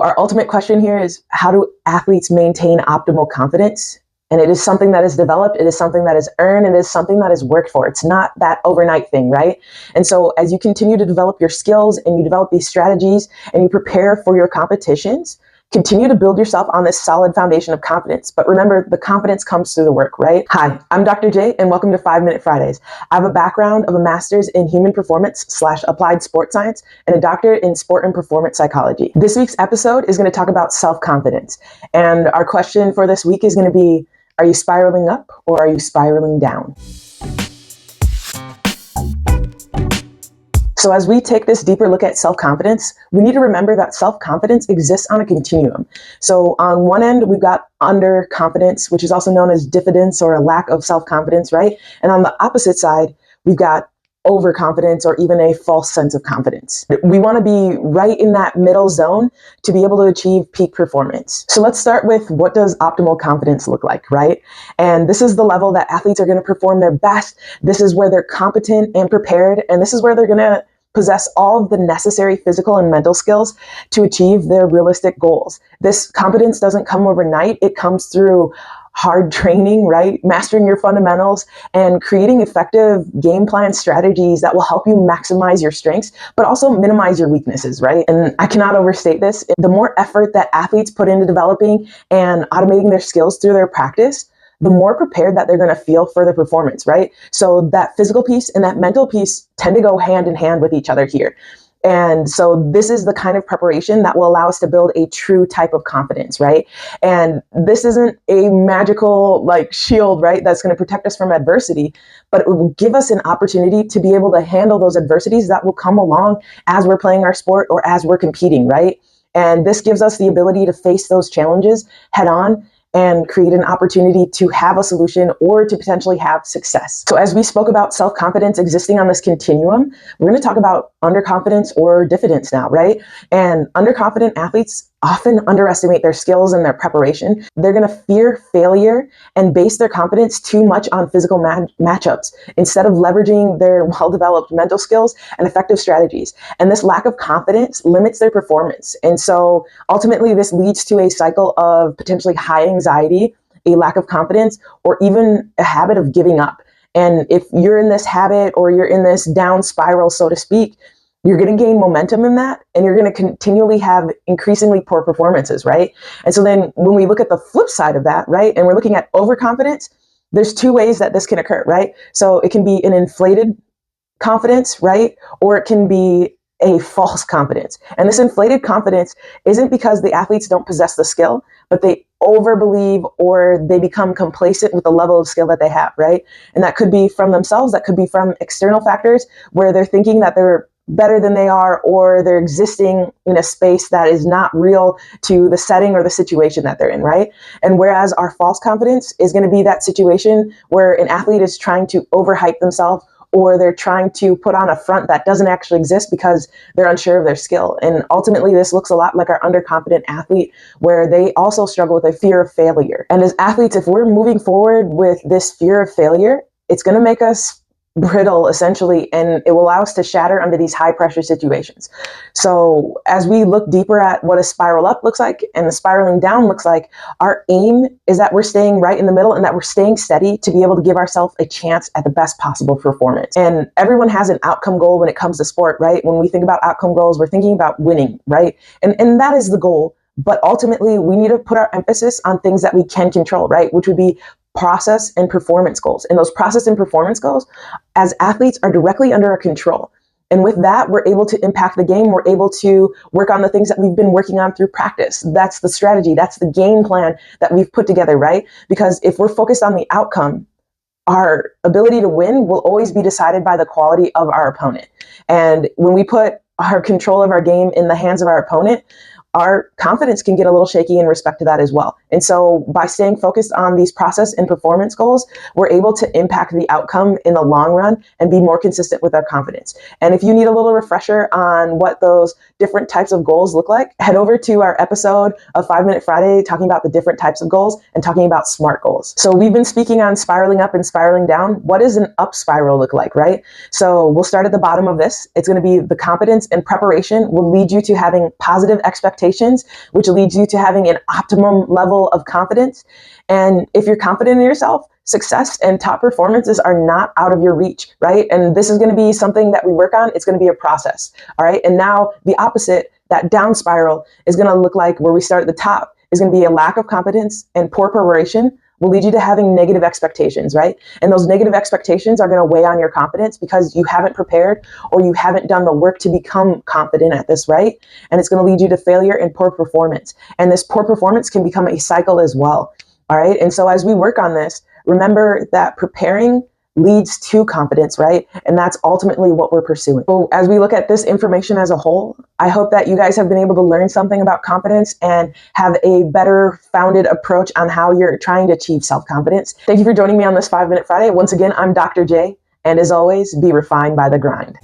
Our ultimate question here is, how do athletes maintain optimal confidence? And it is something that is developed, it is something that is earned, it is something that is worked for. It's not that overnight thing, right? And so as you continue to develop your skills and you develop these strategies and you prepare for your competitions, continue to build yourself on this solid foundation of confidence. But remember, the confidence comes through the work, right? Hi, I'm Dr. J, and welcome to 5 Minute Fridays. I have a background of a master's in human performance/applied sports science and a doctorate in sport and performance psychology. This week's episode is going to talk about self-confidence. And our question for this week is going to be, are you spiraling up or are you spiraling down? So as we take this deeper look at self-confidence, we need to remember that self-confidence exists on a continuum. So on one end, we've got underconfidence, which is also known as diffidence or a lack of self-confidence, right? And on the opposite side, we've got overconfidence or even a false sense of confidence. We want to be right in that middle zone to be able to achieve peak performance. So let's start with, what does optimal confidence look like, right? And this is the level that athletes are going to perform their best. This is where they're competent and prepared, and this is where they're going to possess all of the necessary physical and mental skills to achieve their realistic goals. This competence doesn't come overnight. It comes through hard training, right? Mastering your fundamentals and creating effective game plan strategies that will help you maximize your strengths, but also minimize your weaknesses, right? And I cannot overstate this. The more effort that athletes put into developing and automating their skills through their practice, the more prepared that they're going to feel for the performance, right? So that physical piece and that mental piece tend to go hand in hand with each other here. And so this is the kind of preparation that will allow us to build a true type of confidence, right? And this isn't a magical shield, right, that's going to protect us from adversity, but it will give us an opportunity to be able to handle those adversities that will come along as we're playing our sport or as we're competing, right? And this gives us the ability to face those challenges head on and create an opportunity to have a solution or to potentially have success. So as we spoke about self-confidence existing on this continuum, we're going to talk about underconfidence or diffidence now, right? And underconfident athletes often underestimate their skills and their preparation. They're going to fear failure and base their confidence too much on physical matchups instead of leveraging their well-developed mental skills and effective strategies. And this lack of confidence limits their performance. And so ultimately this leads to a cycle of potentially high anxiety, a lack of confidence, or even a habit of giving up. And if you're in this habit or you're in this down spiral, so to speak, you're going to gain momentum in that, and you're going to continually have increasingly poor performances, right? And so then when we look at the flip side of that, right, and we're looking at overconfidence, there's two ways that this can occur, right? So it can be an inflated confidence, right? Or it can be a false confidence. And this inflated confidence isn't because the athletes don't possess the skill, but they overbelieve or they become complacent with the level of skill that they have, right? And that could be from themselves, that could be from external factors where they're thinking that they're better than they are, or they're existing in a space that is not real to the setting or the situation that they're in, right? And whereas our false confidence is going to be that situation where an athlete is trying to overhype themselves, or they're trying to put on a front that doesn't actually exist because they're unsure of their skill. And ultimately, this looks a lot like our underconfident athlete, where they also struggle with a fear of failure. And as athletes, if we're moving forward with this fear of failure, it's going to make us brittle, essentially, and it will allow us to shatter under these high pressure situations. So as we look deeper at what a spiral up looks like and the spiraling down looks like, our aim is that we're staying right in the middle and that we're staying steady to be able to give ourselves a chance at the best possible performance. And everyone has an outcome goal when it comes to sport, right? When we think about outcome goals, we're thinking about winning, right? And that is the goal. But ultimately, we need to put our emphasis on things that we can control, right? Which would be process and performance goals. And those process and performance goals, as athletes, are directly under our control. And with that, we're able to impact the game. We're able to work on the things that we've been working on through practice. That's the strategy. That's the game plan that we've put together, right? Because if we're focused on the outcome, our ability to win will always be decided by the quality of our opponent. And when we put our control of our game in the hands of our opponent, our confidence can get a little shaky in respect to that as well. And so by staying focused on these process and performance goals, we're able to impact the outcome in the long run and be more consistent with our confidence. And if you need a little refresher on what those different types of goals look like, head over to our episode of 5 Minute Friday talking about the different types of goals and talking about SMART goals. So we've been speaking on spiraling up and spiraling down. What does an up spiral look like, right? So we'll start at the bottom of this. It's going to be the competence and preparation will lead you to having positive expectations expectations, which leads you to having an optimum level of confidence. And if you're confident in yourself, success and top performances are not out of your reach, right? And this is going to be something that we work on. It's going to be a process, all right? And now the opposite, that down spiral, is going to look like where we start at the top is going to be a lack of competence, and poor preparation will lead you to having negative expectations, right? And those negative expectations are going to weigh on your confidence because you haven't prepared or you haven't done the work to become confident at this, right? And it's going to lead you to failure and poor performance. And this poor performance can become a cycle as well, all right? And so as we work on this, remember that preparing leads to confidence, right? And that's ultimately what we're pursuing. So as we look at this information as a whole, I hope that you guys have been able to learn something about confidence and have a better founded approach on how you're trying to achieve self-confidence. Thank you for joining me on this 5 Minute Friday. Once again, I'm Dr. J, and as always, be refined by the grind.